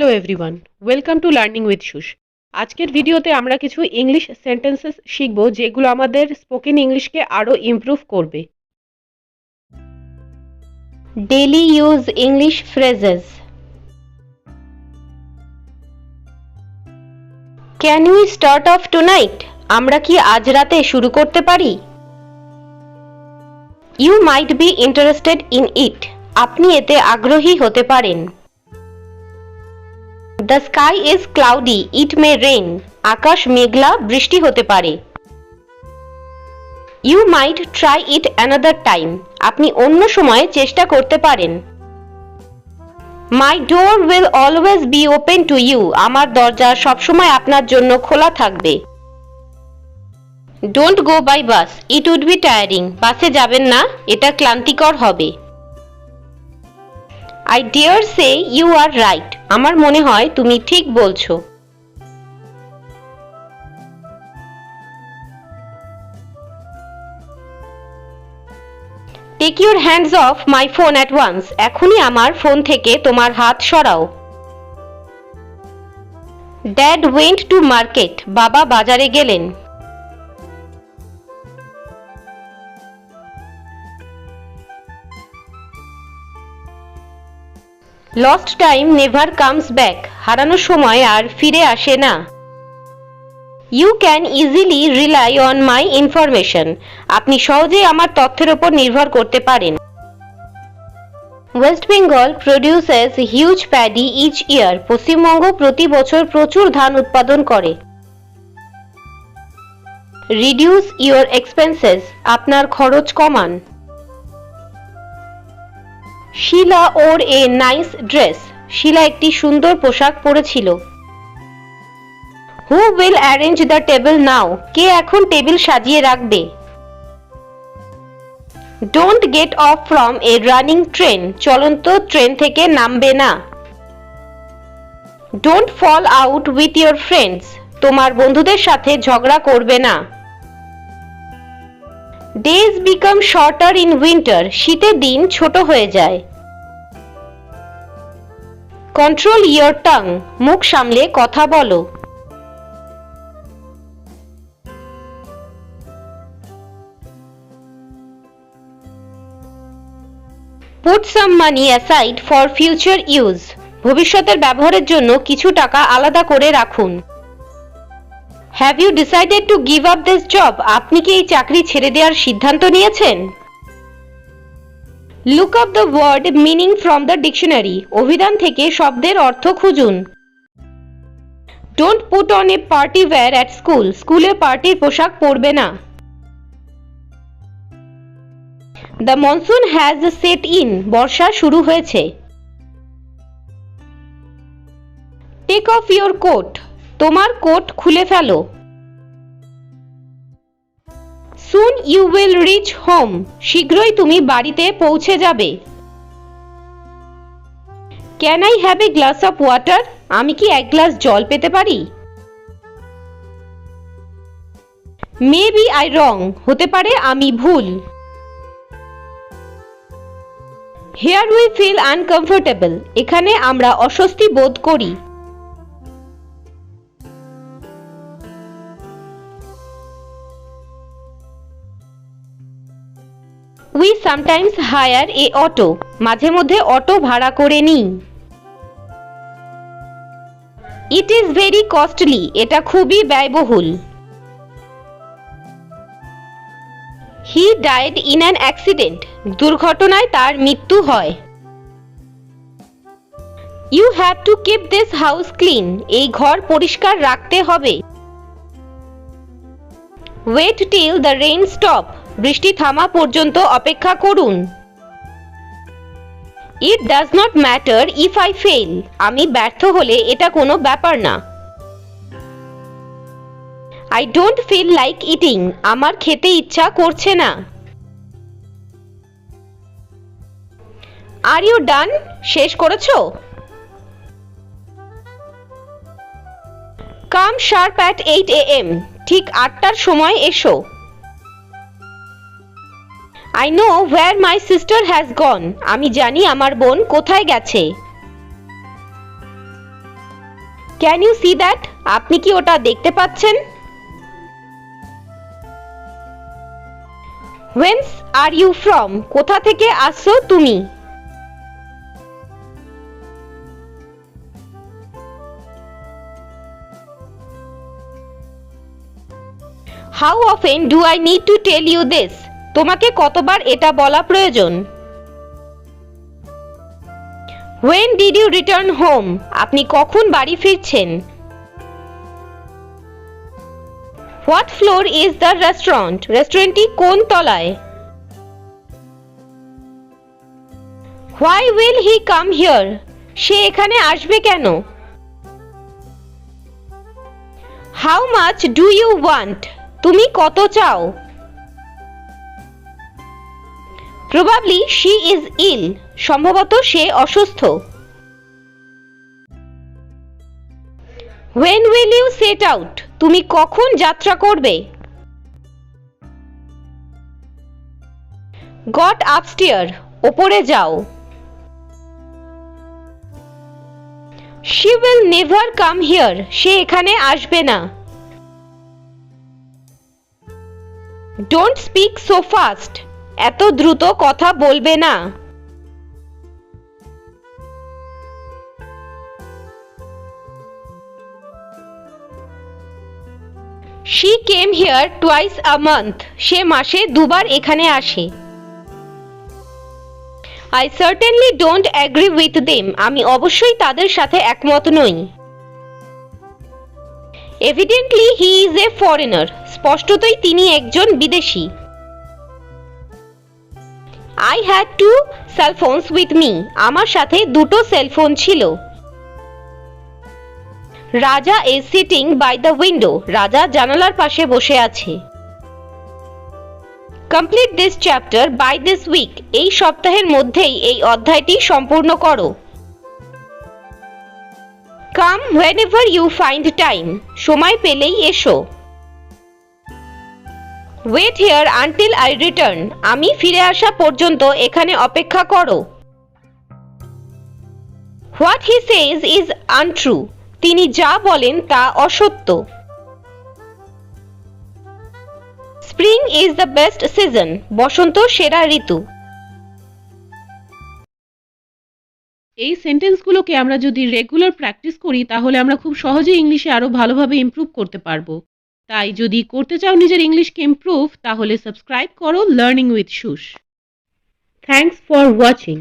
Hello everyone, welcome to learning with Sush. আজকের ভিডিওতে আমরা কিছু ইংলিশ সেন্টেন্সেস শিখব যেগুলো আমাদের স্পোকেন ইংলিশকে আরও ইমপ্রুভ করবে। Daily use English phrases. Can we start off tonight? আমরা কি আজ রাতে শুরু করতে পারি? You might be interested in it. আপনি এতে আগ্রহী হতে পারেন। The sky is cloudy, it may rain. আকাশ মেঘলা, বৃষ্টি হতে পারে। You might try it another time. আপনি অন্য সময় চেষ্টা করতে পারেন। My door will always be open to you. আমার দরজা সবসময় আপনার জন্য খোলা থাকবে। Don't go by bus, it would be tiring. বাসে যাবেন না, এটা ক্লান্তিকর হবে। I dare say you are right. আমার মনে হয় তুমি ঠিক বলছো। Take your hands off my phone at once. এখনই আমার ফোন থেকে তোমার হাত সরাও। Dad went to market. বাবা বাজারে গেলেন। Lost time never comes back. হারানো সময় আর ফিরে আসে না। You can easily rely on my information. আপনি সহজেই আমার তথ্যের উপর নির্ভর করতে পারেন। West Bengal produces huge paddy each year. পশ্চিমবঙ্গ প্রতি বছর প্রচুর ধান উৎপাদন করে। Reduce your expenses. আপনার খরচ কমান। শিলা ওর এ নাইস ড্রেস। শিলা একটি সুন্দর পোশাক পরেছিল। Who will arrange the table now? কে এখন টেবিল সাজিয়ে রাখবে? Don't get off from a running train. চলন্ত ট্রেন থেকে নামবে না। Don't fall out with your friends. তোমার বন্ধুদের সাথে ঝগড়া করবে না। Days become shorter in winter. শীতের দিন ছোট হয়ে যায়। Control your tongue. মুখ সামলে কথা বলো। Put some money aside for future use. ভবিষ্যতের ব্যবহারের জন্য কিছু টাকা আলাদা করে রাখুন। Have you decided to give up this job? আপনি কি এই চাকরি ছেড়ে দেওয়ার সিদ্ধান্ত নিয়েছেন? Look up the word meaning from the dictionary. অভিধান থেকে শব্দের অর্থ খুঁজুন। Don't put on a party wear at school. স্কুলে পার্টির পোশাক পরবে না। The monsoon has set in. বর্ষা শুরু হয়েছে। Take off your coat. তোমার কোট খুলে ফেলো। Soon you will reach home. শীঘ্রই তুমি বাড়িতে পৌঁছে যাবে। Can I have a glass of water? আমি কি এক গ্লাস জল পেতে পারি? Maybe I wrong. হতে পারে আমি ভুল। Here we feel uncomfortable. এখানে আমরা অস্বস্তি বোধ করি। We sometimes hire a auto. মাঝে মধ্যে অটো ভাড়া করে নিই। It is very costly. এটা খুবই ব্যয়বহুল। He died in an accident. দুর্ঘটনায় তার মৃত্যু হয়। You have to keep this house clean. এই ঘর পরিষ্কার রাখতে হবে। Wait till the rain stop. বৃষ্টি থামা পর্যন্ত অপেক্ষা করুন। It does not matter if I fail. আমি ব্যর্থ হলে এটা কোনো ব্যাপার না। I don't feel like eating. আমার খেতে ইচ্ছা করছে না। Are you done? শেষ করেছো? Come sharp at 8 AM। ঠিক 8টার সময় এসো। I know where my sister has gone. আমি জানি আমার বোন কোথায় গেছে। Can you see that? আপনি কি ওটা দেখতে পাচ্ছেন? Whence are you from? কোথা থেকে আসছো তুমি? How often do I need to tell you this? তোমাকে কতবার এটা বলা প্রয়োজন? When did you return home? আপনি কখন বাড়ি ফিরছেন? What floor is the restaurant? রেস্টুরেন্টটি কোন তলায়? Why will he come here? সে এখানে আসবে কেন? How much do you want? তুমি কত চাও? Probably she is ill. সম্ভবত সে অসুস্থ। When will you set out? তুমি কখন যাত্রা করবে? Got upstair. ওপরে যাও। She will never come here. সে এখানে আসবে না। Don't speak so fast. এত দ্রুত কথা বলবে না। She came here twice a month. সে মাসে দুবার এখানে আসে। I certainly don't agree with them. আমি অবশ্যই তাদের সাথে একমত নই। Evidently he is a foreigner. স্পষ্টতই তিনি একজন বিদেশী। I had two cellphones with me. আমার সাথে দুটো সেলফোন ছিল। Raja is sitting by the window. Raja জানালার পাশে বসে আছে। Complete this chapter by this week. এই সপ্তাহের মধ্যেই এই অধ্যায়টি সম্পূর্ণ করো। কাম whenever you find time। সময় পেলেই এসো। Wait here until I return. আমি ফিরে আসা পর্যন্ত এখানে অপেক্ষা করো। What he says is untrue. তিনি যা বলেন তা অসত্য। Spring is the best season. বসন্ত সেরা ঋতু। এই সেন্টেন্সগুলোকে আমরা যদি রেগুলার প্র্যাকটিস করি তাহলে আমরা খুব সহজেই ইংলিশে আরো ভালোভাবে ইমপ্রুভ করতে পারবো। তাই যদি করতে চাও নিজের ইংলিশকে ইমপ্রুভ তাহলে সাবস্ক্রাইব করো learning with Sush. Thanks for watching.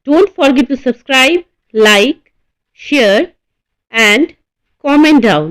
Don't forget to subscribe, like, share and comment down.